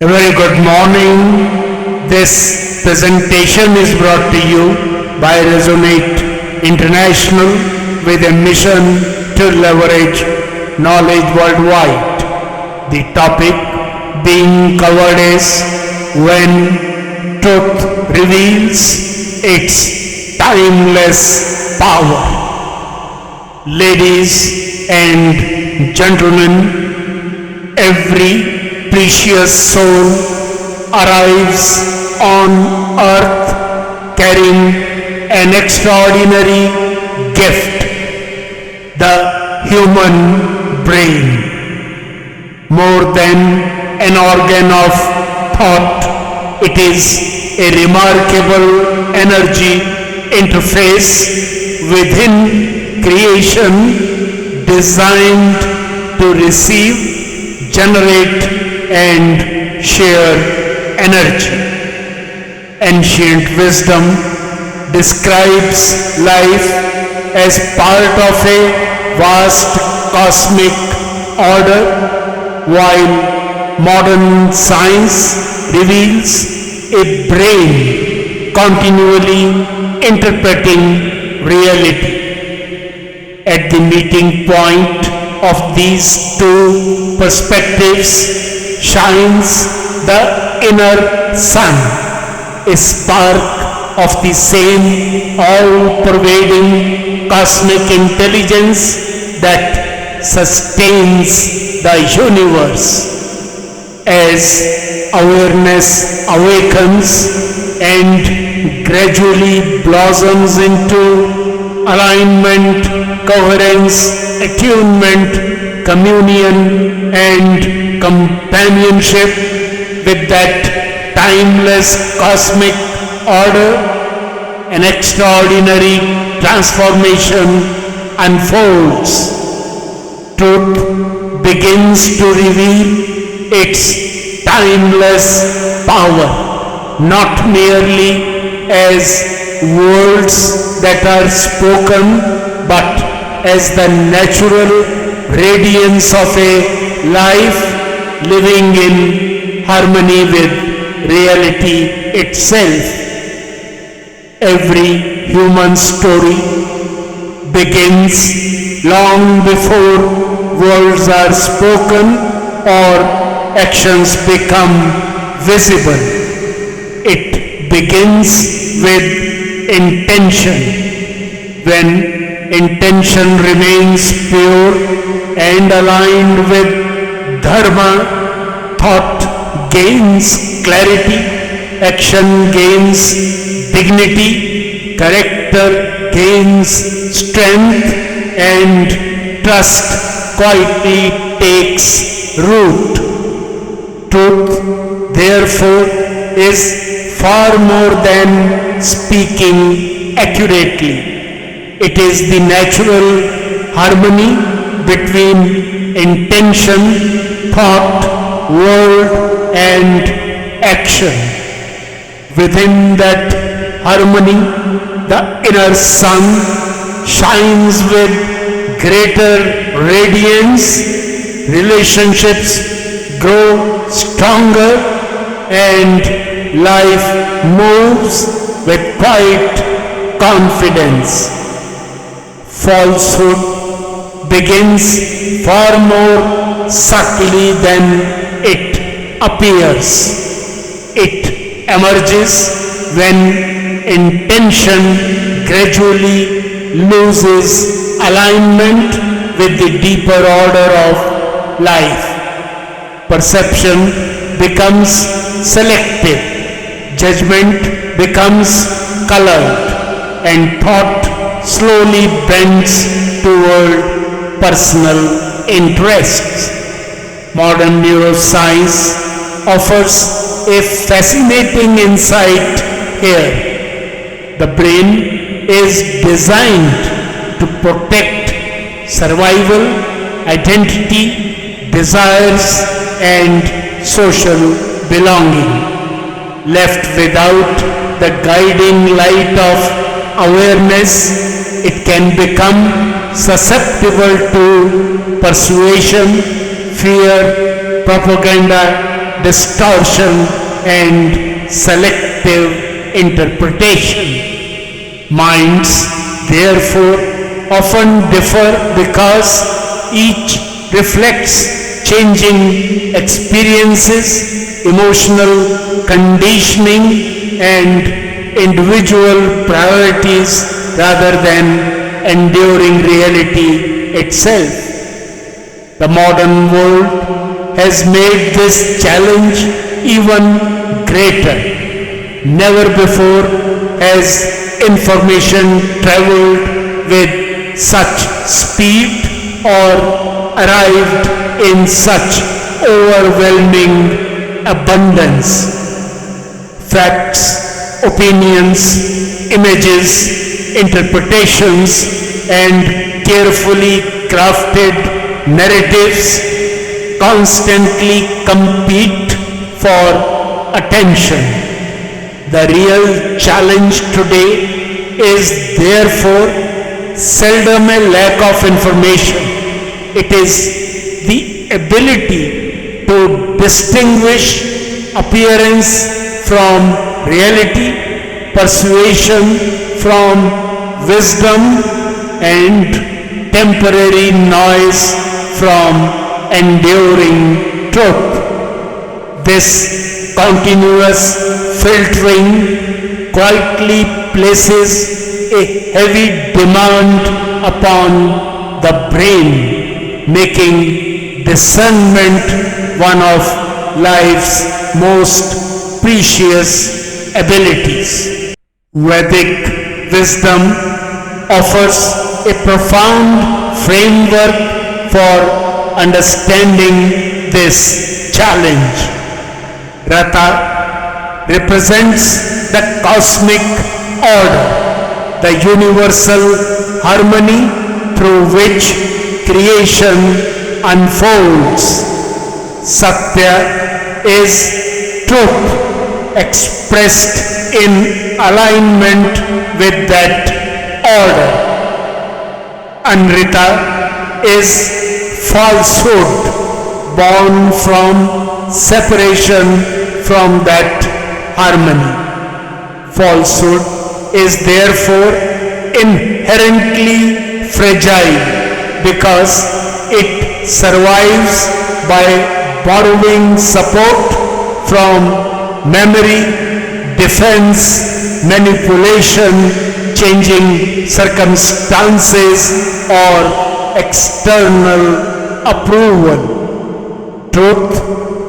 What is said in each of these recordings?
A very good morning. This presentation is brought to you by Resonate International with a mission to leverage knowledge worldwide. The topic being covered is when truth reveals its timeless power. Ladies and gentlemen, every precious soul arrives on earth carrying an extraordinary gift, the human brain. More than an organ of thought, it is a remarkable energy interface within creation designed to receive, generate, and share energy. Ancient wisdom describes life as part of a vast cosmic order, while modern science reveals a brain continually interpreting reality. At the meeting point of these two perspectives shines the inner sun, a spark of the same all-pervading cosmic intelligence that sustains the universe. As awareness awakens and gradually blossoms into alignment, coherence, attunement, communion, and companionship with that timeless cosmic order, an extraordinary transformation unfolds. Truth begins to reveal its timeless power, not merely as words that are spoken, but as the natural radiance of a life living in harmony with reality itself. Every human story begins long before words are spoken or actions become visible. It begins with intention. When intention remains pure and aligned with Dharma, thought gains clarity, action gains dignity, character gains strength, and trust quietly takes root. Truth, therefore, is far more than speaking accurately. It is the natural harmony between intention, thought, word, and action. Within that harmony, the inner sun shines with greater radiance, relationships grow stronger, and life moves with quiet confidence. Falsehood begins far more subtly than it appears. It emerges when intention gradually loses alignment with the deeper order of life. Perception becomes selective, judgment becomes colored, and thought slowly bends toward personal interests. Modern neuroscience offers a fascinating insight here. The brain is designed to protect survival, identity, desires, and social belonging. Left without the guiding light of awareness, it can become susceptible to persuasion, fear, propaganda, distortion and selective interpretation. Minds, therefore, often differ because each reflects changing experiences, emotional conditioning, and individual priorities rather than enduring reality itself. The modern world has made this challenge even greater. Never before has information traveled with such speed or arrived in such overwhelming abundance. Facts, opinions, images, interpretations, and carefully crafted narratives constantly compete for attention. The real challenge today is therefore seldom a lack of information. It is the ability to distinguish appearance from reality, persuasion from wisdom, and temporary noise from enduring truth. This continuous filtering quietly places a heavy demand upon the brain, making discernment one of life's most precious abilities. Vedic wisdom offers a profound framework for understanding this challenge. Ratha represents the cosmic order, the universal harmony through which creation unfolds. Satya is truth expressed in alignment with that order. Anrita is falsehood born from separation from that harmony. Falsehood is therefore inherently fragile because it survives by borrowing support from memory, defense, manipulation, changing circumstances, or external approval. Truth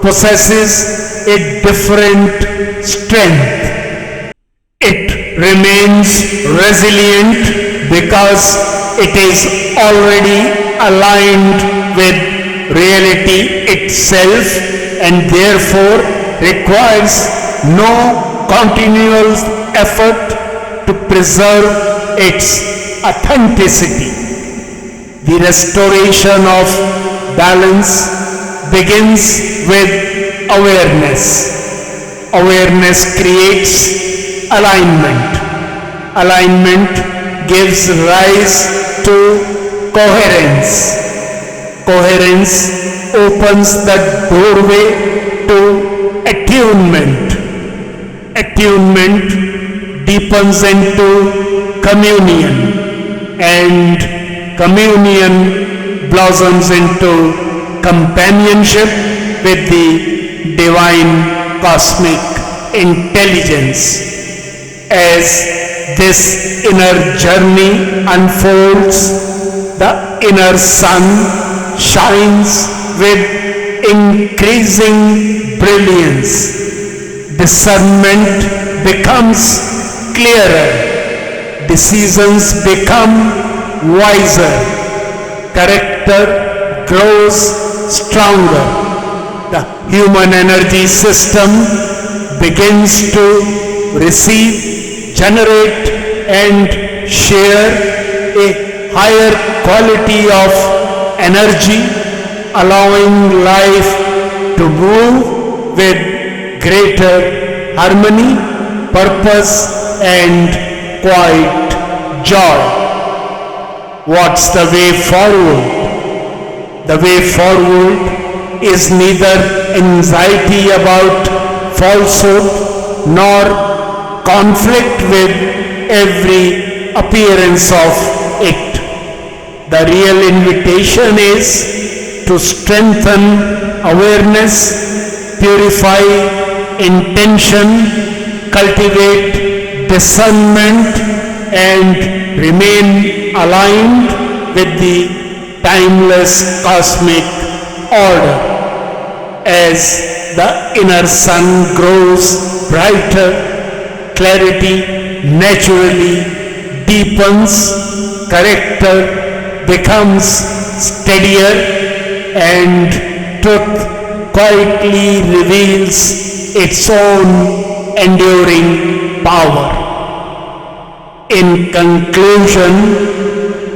possesses a different strength. It remains resilient because it is already aligned with reality itself and therefore requires no continual effort to preserve its authenticity. The restoration of balance begins with awareness. Awareness creates alignment. Alignment gives rise to coherence. Coherence opens the doorway to attunement. Attunement deepens into communion, and communion blossoms into companionship with the divine cosmic intelligence. As this inner journey unfolds, the inner sun shines with increasing brilliance. Discernment becomes clearer, decisions become wiser, character grows stronger, the human energy system begins to receive, generate, and share a higher quality of energy, allowing life to move with greater harmony, purpose, and quiet joy. What's the way forward? The way forward is neither anxiety about falsehood nor conflict with every appearance of it. The real invitation is to strengthen awareness, purify intention, cultivate discernment, and remain aligned with the timeless cosmic order. As the inner sun grows brighter, clarity naturally deepens, character becomes steadier, and truth quietly reveals its own enduring power. In conclusion,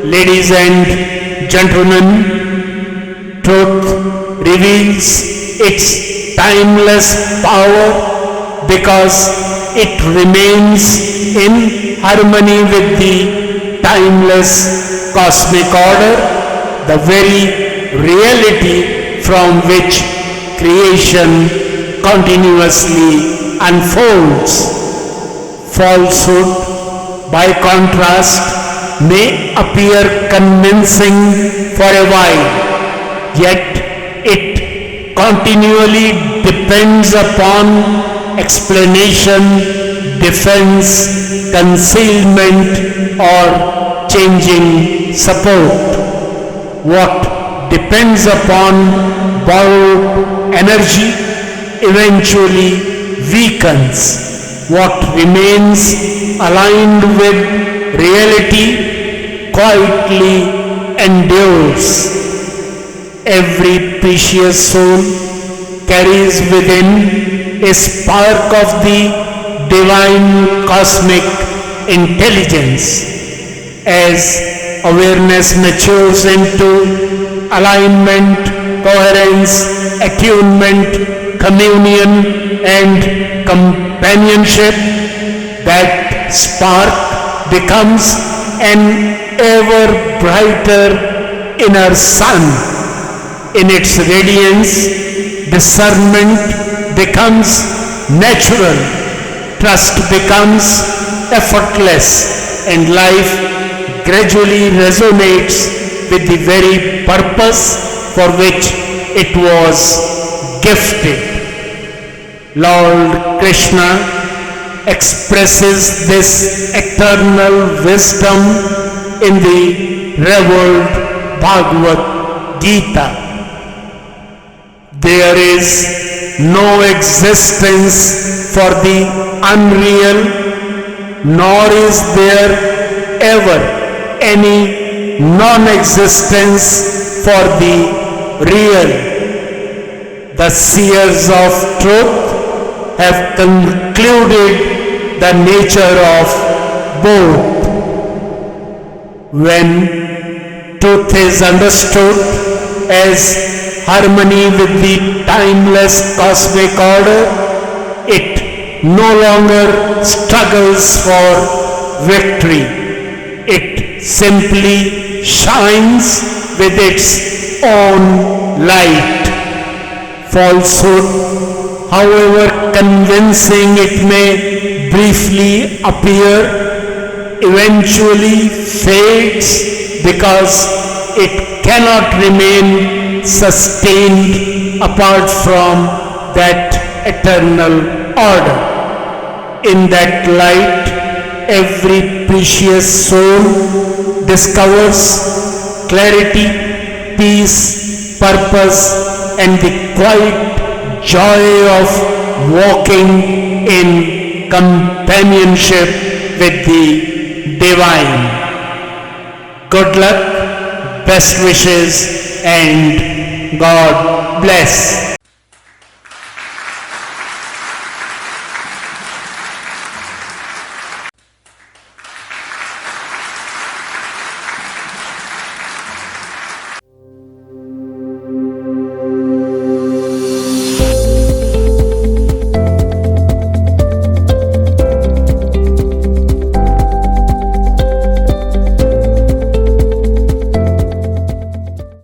ladies and gentlemen, truth reveals its timeless power because it remains in harmony with the timeless cosmic order, the very reality from which creation continuously unfolds. Falsehood, by contrast, may appear convincing for a while, yet it continually depends upon explanation, defense, concealment, or changing support. What depends upon borrowed energy eventually weakens. What remains aligned with reality quietly endures. Every precious soul carries within a spark of the divine cosmic intelligence. As awareness matures into alignment, coherence, attunement, communion, and companionship, that spark becomes an ever brighter inner sun. In its radiance, discernment becomes natural, trust becomes effortless, and life gradually resonates with the very purpose for which it was gifted. Lord Krishna expresses this eternal wisdom in the revered Bhagavad Gita. There is no existence for the unreal, nor is there ever any non-existence for the real. The seers of truth have concluded the nature of both. When truth is understood as harmony with the timeless cosmic order, it no longer struggles for victory. It simply shines with its own light. Falsehood, however convincing it may briefly appear, eventually fades because it cannot remain sustained apart from that eternal order. In that light, every precious soul discovers clarity, peace, purpose, and the quiet joy of walking in companionship with the divine. Good luck, best wishes, and God bless.